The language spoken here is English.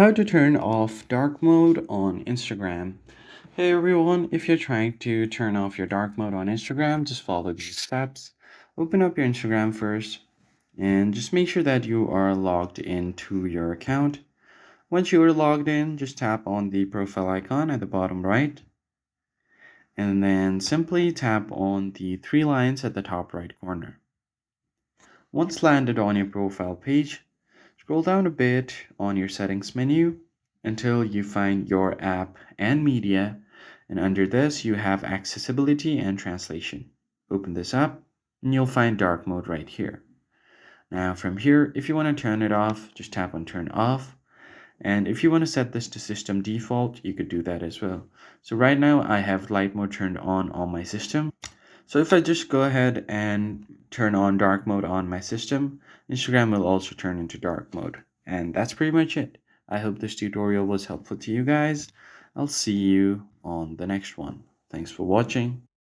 How to turn off dark mode on Instagram. Hey everyone, if you're trying to turn off your dark mode on Instagram, just follow these steps. Open up your Instagram first and just make sure that you are logged into your account. Once you are logged in, just tap on the profile icon at the bottom right and then simply tap on the three lines at the top right corner. Once landed on your profile page, scroll down a bit on your settings menu until you find your app and media, and under this you have accessibility and translation. Open this up and you'll find dark mode right here. Now from here, if you want to turn it off, just tap on turn off. And if you want to set this to system default, you could do that as well. So right now I have light mode turned on my system. So if I just go ahead and turn on dark mode on my system, Instagram will also turn into dark mode. And that's pretty much it. I hope this tutorial was helpful to you guys. I'll see you on the next one. Thanks for watching.